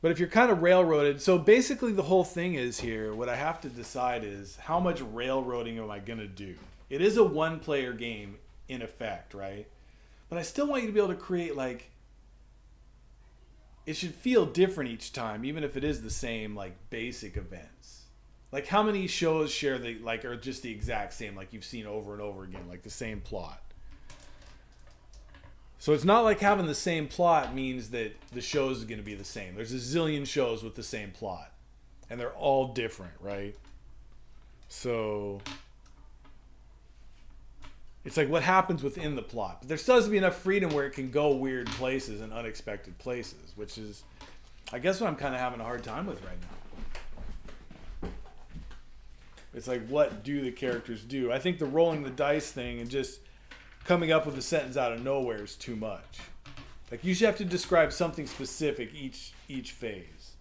A: But if you're kind of railroaded, so basically the whole thing is here, what I have to decide is how much railroading am I going to do? It is a one-player game in effect, right? But I still want you to be able to create, like, it should feel different each time, even if it is the same, like, basic events. Like, how many shows share the, like, are just the exact same, like you've seen over and over again, like the same plot? So it's not like having the same plot means that the shows is going to be the same. There's a zillion shows with the same plot. And they're all different, right? So it's like what happens within the plot. But there still has to be enough freedom where it can go weird places and unexpected places, which is, I guess, what I'm kind of having a hard time with right now. It's like, what do the characters do? I think the rolling the dice thing and just coming up with a sentence out of nowhere is too much. Like, you should have to describe something specific each phase.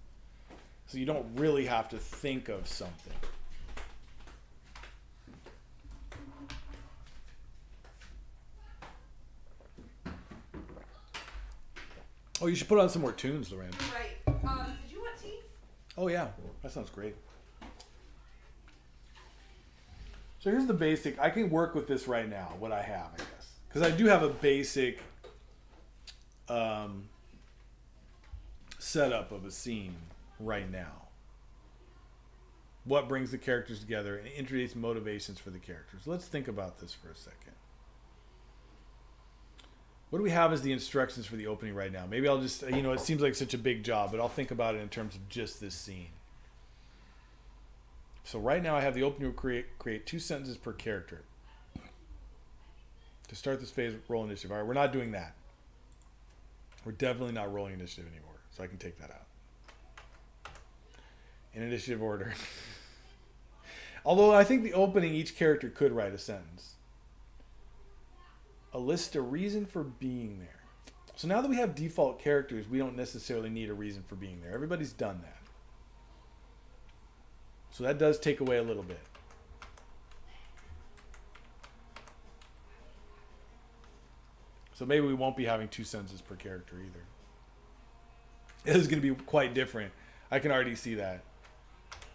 A: So you don't really have to think of something. Oh, you should put on some more tunes, Lorraine.
B: Right. Did you want tea?
A: Oh, yeah. That sounds great. So here's the basic. I can work with this right now, what I have, I guess. Because I do have a basic setup of a scene right now. What brings the characters together and introduce motivations for the characters. Let's think about this for a second. What do we have as the instructions for the opening right now? Maybe I'll just, it seems like such a big job, but I'll think about it in terms of just this scene. So right now I have the opening will create 2 sentences per character. To start this phase, roll initiative. All right, we're not doing that. We're definitely not rolling initiative anymore, so I can take that out. In initiative order. Although I think the opening, each character could write a sentence. List a reason for being there. So now that we have default characters, we don't necessarily need a reason for being there. Everybody's done that. So that does take away a little bit. So maybe we won't be having 2 sentences per character either. It is going to be quite different. I can already see that.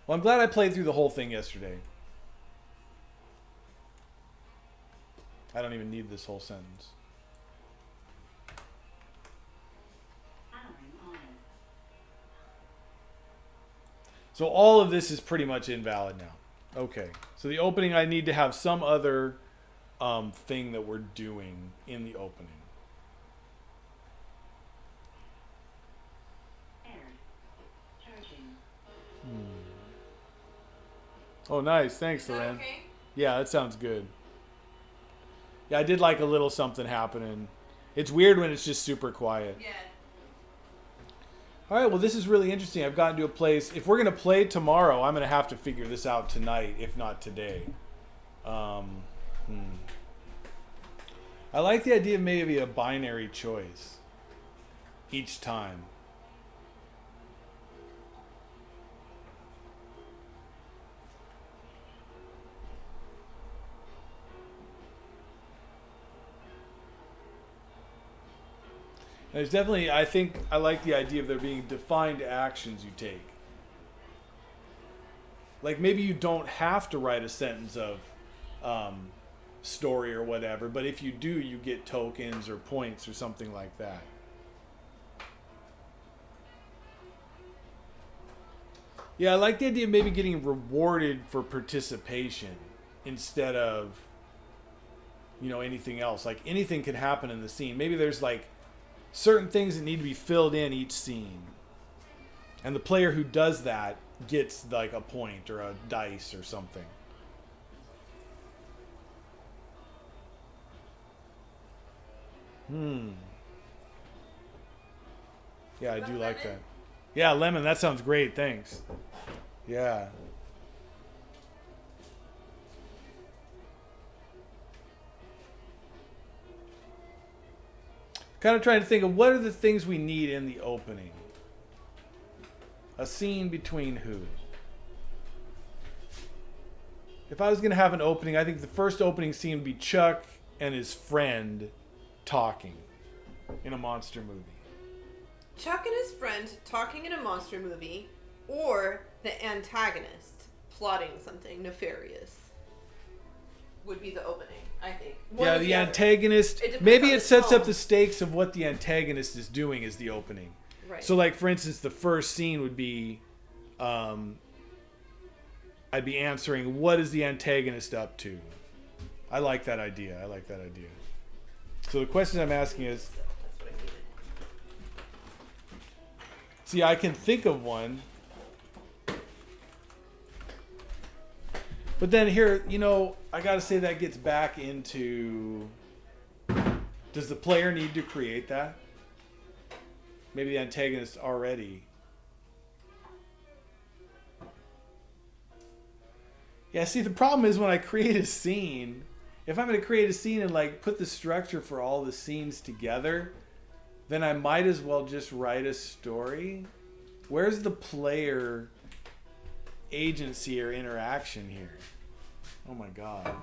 A: Well, I'm glad I played through the whole thing yesterday. I don't even need this whole sentence. So all of this is pretty much invalid now. Okay. So the opening, I need to have some other thing that we're doing in the opening. Oh, nice. Thanks, Loren.
B: Okay?
A: Yeah, that sounds good. Yeah, I did like a little something happening. It's weird when it's just super quiet.
B: Yeah.
A: All right, well, this is really interesting. I've gotten to a place. If we're going to play tomorrow, I'm going to have to figure this out tonight, if not today. I like the idea of maybe a binary choice each time. There's definitely, I think, I like the idea of there being defined actions you take. Like maybe you don't have to write a sentence of story or whatever, but if you do, you get tokens or points or something like that. Yeah, I like the idea of maybe getting rewarded for participation instead of, you know, anything else. Like anything could happen in the scene. Maybe there's like certain things that need to be filled in each scene. And the player who does that gets like a point or a dice or something. Yeah, I do like that. Yeah, lemon, that sounds great. Thanks. Yeah. Kind of trying to think of what are the things we need in the opening. A scene between who? If I was going to have an opening, I think the first opening scene would be Chuck and his friend talking in a monster movie.
B: Chuck and his friend talking in a monster movie, or the antagonist plotting something nefarious would be the opening, I think.
A: Yeah, the antagonist. Maybe it sets up the stakes of what the antagonist is doing as the opening.
B: Right.
A: So, like, for instance, the first scene would be, I'd be answering, what is the antagonist up to? I like that idea. So the question I'm asking is,
B: That's what I needed.
A: see, I can think of one. But then here, you know, I got to say that gets back into, does the player need to create that? Maybe the antagonist already. Yeah, see, the problem is when I create a scene, if I'm going to create a scene and like put the structure for all the scenes together, then I might as well just write a story. Where's the player agency or interaction here? Oh my God.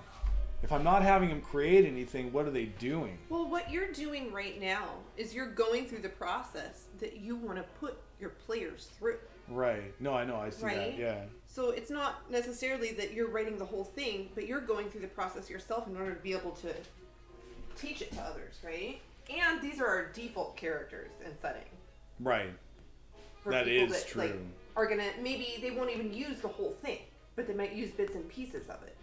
A: If I'm not having them create anything, what are they doing?
B: Well, what you're doing right now is you're going through the process that you want to put your players through.
A: Right. No, I know. I see that. Yeah.
B: So it's not necessarily that you're writing the whole thing, but you're going through the process yourself in order to be able to teach it to others, right? And these are our default characters and setting.
A: Right.
B: For
A: That
B: people
A: is
B: that,
A: true.
B: Like, are gonna, maybe they won't even use the whole thing, but they might use bits and pieces of it,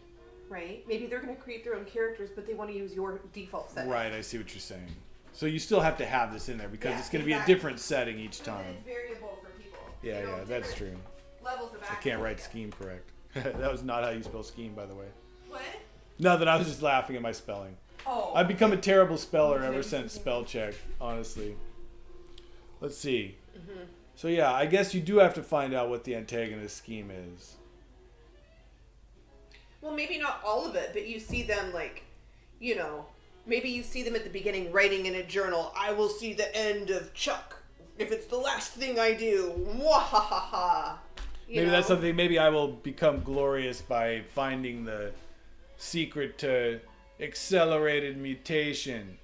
B: right? Maybe they're gonna create their own characters, but they want to use your default setting.
A: Right. I see what you're saying. So you still have to have this in there because
B: Yeah,
A: it's going to be a
B: exactly.
A: different setting each
B: And
A: time.
B: it's variable for people.
A: Yeah,
B: You know,
A: yeah, that's
B: different
A: true.
B: Levels of
A: I can't write
B: scheme.
A: scheme correct. That was not how you spell scheme, by the way.
B: What?
A: No, that I was just laughing at my spelling.
B: Oh.
A: I've become a terrible speller ever since spell check, honestly. Let's see.
B: Mm-hmm.
A: So yeah, I guess you do have to find out what the antagonist scheme is.
B: Well, maybe not all of it, but you see them like, you know, maybe you see them at the beginning writing in a journal, I will see the end of Chuck if it's the last thing I do. Mwahaha.
A: Maybe that's something, maybe I will become glorious by finding the secret to accelerated mutation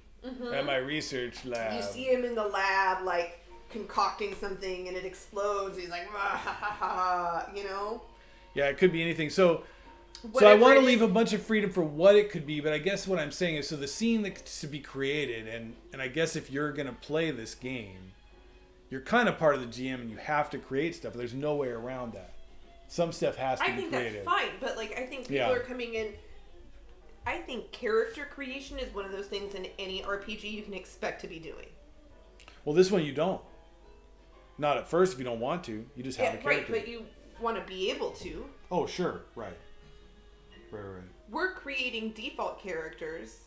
A: at my research lab.
B: You see him in the lab, like, concocting something and it explodes. He's like, mwahaha, you know?
A: Yeah, it could be anything. So I
B: Whatever
A: want to
B: it
A: leave
B: is.
A: a bunch of freedom for what it could be, but I guess what I'm saying is, so the scene that's to be created, and I guess if you're going to play this game, you're kind of part of the GM and you have to create stuff. There's no way around that. Some stuff has to
B: I
A: be
B: think
A: created.
B: that's fine, but, like, I think people
A: Yeah.
B: are coming in. I think character creation is one of those things in any RPG you can expect to be doing.
A: Well, this one you don't. Not at first if you don't want to. You just have a
B: Yeah,
A: character.
B: right, but you want to be able to.
A: Oh, sure. Right. Right.
B: We're creating default characters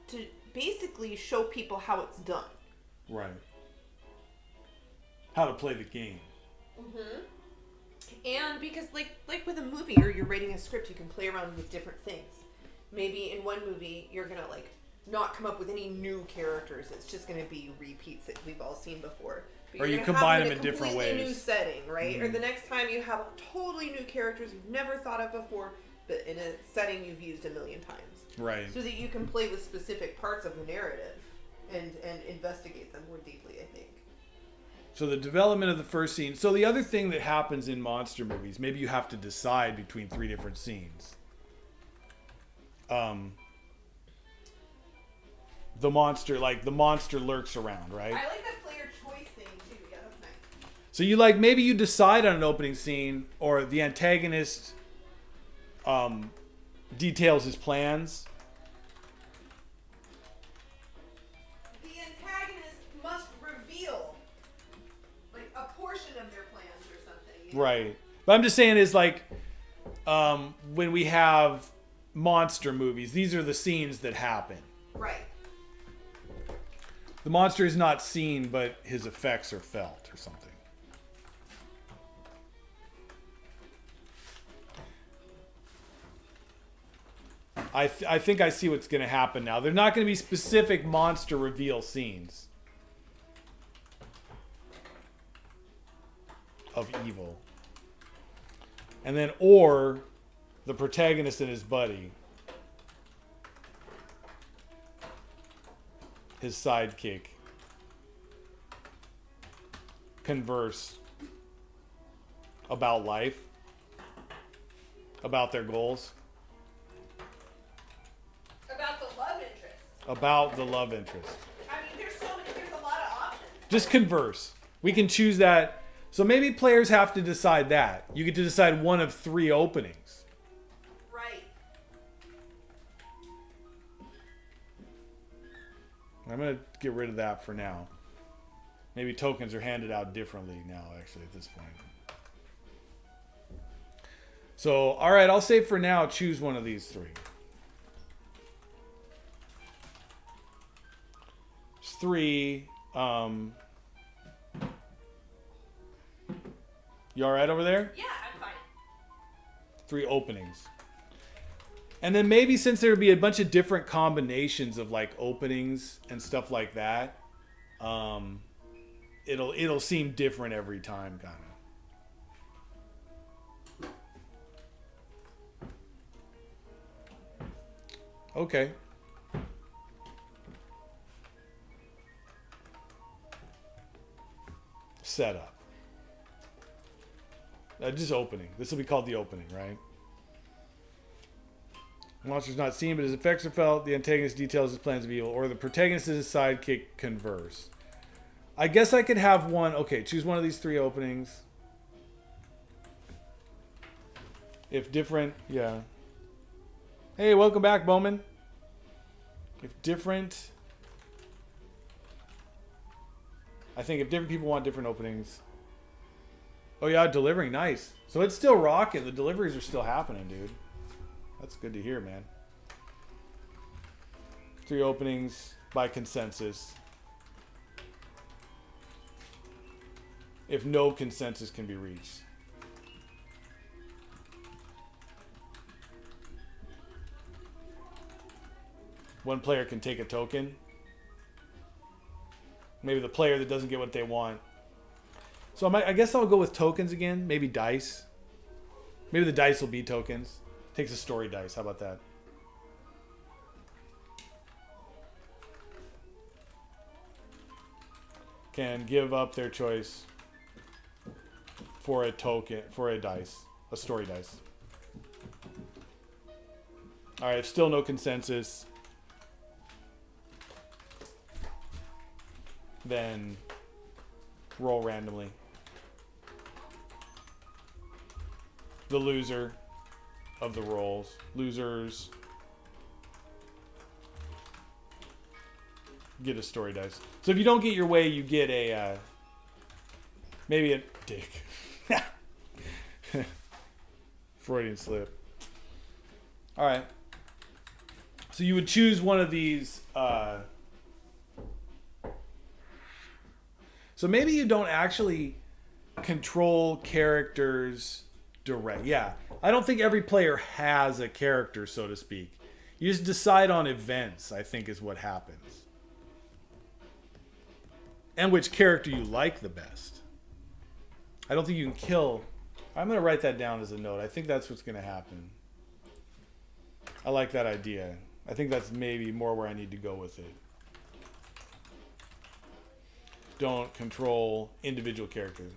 B: to basically show people how it's done.
A: Right. How to play the game.
B: And because like with a movie or you're writing a script, you can play around with different things. Maybe in one movie you're gonna like not come up with any new characters. It's just gonna be repeats that we've all seen before. But
A: Or
B: you're
A: you
B: gonna
A: combine
B: have
A: them in
B: a
A: different
B: completely
A: ways.
B: new setting, right? Or the next time you have totally new characters you've never thought of before, but in a setting you've used a million times.
A: Right.
B: So that you can play with specific parts of the narrative. and investigate them more deeply, I think.
A: So the development of the first scene. So the other thing that happens in monster movies, maybe you have to decide between 3 different scenes. The monster lurks around, right?
B: I like that player choice thing too. Yeah, that's nice.
A: So maybe you decide on an opening scene, or the antagonist details his plans.
B: The antagonist must reveal like a portion of their plans or something. You know?
A: Right. But I'm just saying is like when we have monster movies, these are the scenes that happen.
B: Right.
A: The monster is not seen, but his effects are felt or something. I think I see what's going to happen now. They're not going to be specific monster reveal scenes of evil. And then, or the protagonist and his buddy, his sidekick, converse about life, about their goals.
B: About the love interest.
A: About the love interest.
B: I mean, there's a lot of options.
A: Just converse. We can choose that. So maybe players have to decide that. You get to decide one of 3 openings.
B: Right.
A: I'm going to get rid of that for now. Maybe tokens are handed out differently now, actually, at this point. So, all right, I'll say for now, choose one of these 3. There's 3. You all right over there?
B: Yeah, I'm fine.
A: 3 openings. And then maybe since there would be a bunch of different combinations of like openings and stuff like that, it'll seem different every time, kind of. Okay. Setup. Just opening. This will be called the opening, right? Monster's not seen, but his effects are felt. The antagonist details his plans of evil, or the protagonist and his sidekick converse. I guess I could have one. Okay, choose one of these 3 openings. If different, yeah. Hey, welcome back, Bowman. If different, I think if different people want different openings. Oh yeah, delivering, nice. So it's still rocking. The deliveries are still happening, dude. That's good to hear, man. 3 openings by consensus. If no consensus can be reached. One player can take a token. Maybe the player that doesn't get what they want. So I guess I'll go with tokens again. Maybe dice. Maybe the dice will be tokens. Takes a story dice. How about that? Can give up their choice for a token, for a dice. A story dice. Alright, still no consensus. Then roll randomly. The loser of the rolls. Losers get a story dice. So if you don't get your way, you get a maybe a dick. Freudian slip. All right. So you would choose one of these. So maybe you don't actually control characters direct. Yeah. I don't think every player has a character, so to speak. You just decide on events, I think, is what happens. And which character you like the best. I don't think you can kill. I'm going to write that down as a note. I think that's what's going to happen. I like that idea. I think that's maybe more where I need to go with it. don't control individual characters.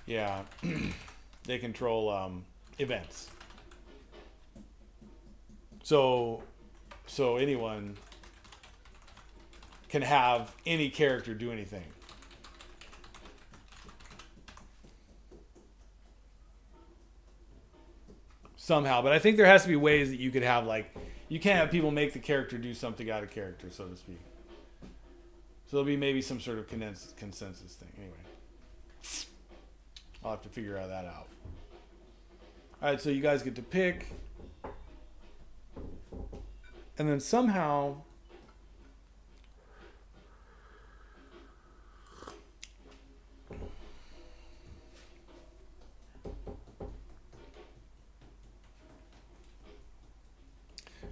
A: Yeah, they control events. So anyone can have any character do anything. Somehow, but I think there has to be ways that you could have, like, you can't have people make the character do something out of character, so to speak. So there'll be maybe some sort of consensus thing. Anyway, I'll have to figure that out. All right, so you guys get to pick, and then somehow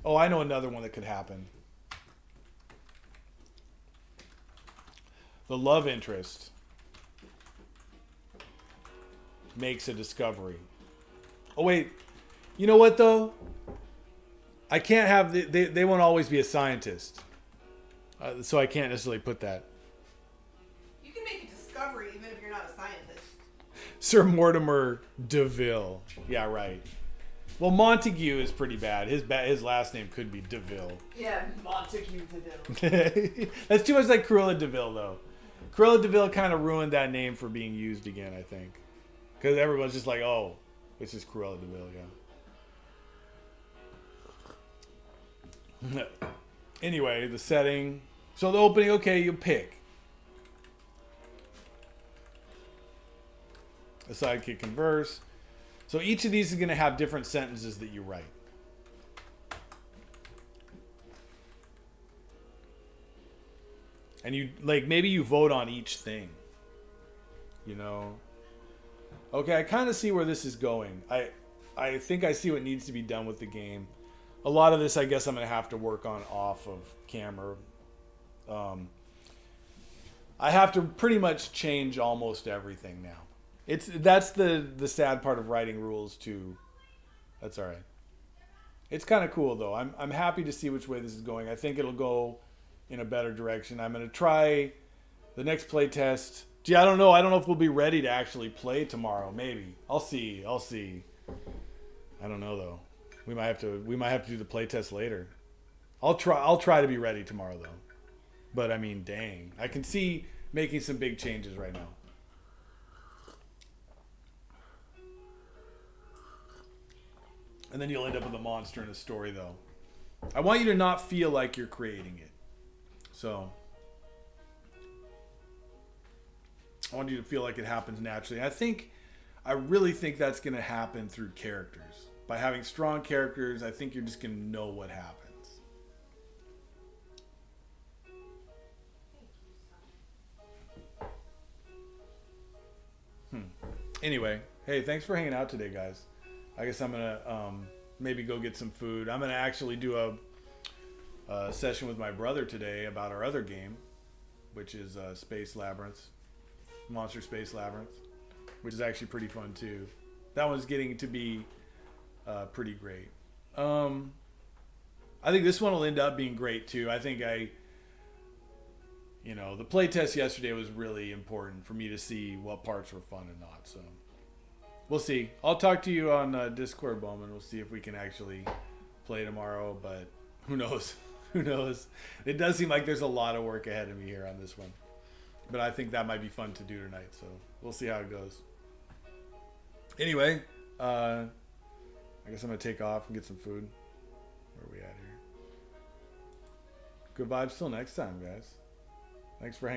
A: oh, I know another one that could happen. The love interest makes a discovery. Oh, wait. You know what, though? I can't have... They won't always be a scientist. So I can't necessarily put that.
B: You can make a discovery even if you're not a scientist.
A: Sir Mortimer DeVille. Yeah, right. Well, Montague is pretty bad. His last name could be DeVille.
B: Yeah, Montague DeVille.
A: That's too much like Cruella DeVille, though. Cruella DeVille kind of ruined that name for being used again, I think. Because everyone's just like, oh, it's just Cruella DeVille, yeah. Anyway, the setting. So the opening, okay, you pick. A sidekick converse. So each of these is going to have different sentences that you write. And you, like, maybe you vote on each thing. You know? Okay, I kind of see where this is going. I think I see what needs to be done with the game. A lot of this, I guess I'm going to have to work on off of camera. I have to pretty much change almost everything now. That's the sad part of writing rules too. That's all right. It's kind of cool though. I'm happy to see which way this is going. I think it'll go in a better direction. I'm going to try the next play test. Gee, I don't know. I don't know if we'll be ready to actually play tomorrow. Maybe. I'll see. I don't know though. We might have to do the play test later. I'll try to be ready tomorrow though. But I mean, dang. I can see making some big changes right now. And then you'll end up with a monster in a story, though. I want you to not feel like you're creating it. So, I want you to feel like it happens naturally. I really think that's going to happen through characters. By having strong characters, I think you're just going to know what happens. Anyway, hey, thanks for hanging out today, guys. I guess I'm gonna maybe go get some food. I'm gonna actually do a session with my brother today about our other game, which is Space Labyrinth, Monster Space Labyrinth, which is actually pretty fun too. That one's getting to be pretty great. I think this one will end up being great too. I think the playtest yesterday was really important for me to see what parts were fun and not. So. We'll see. I'll talk to you on Discord, Bowman. We'll see if we can actually play tomorrow, but who knows? Who knows? It does seem like there's a lot of work ahead of me here on this one. But I think that might be fun to do tonight, so we'll see how it goes. Anyway, I guess I'm going to take off and get some food. Where are we at here? Good vibes till next time, guys. Thanks for hanging out.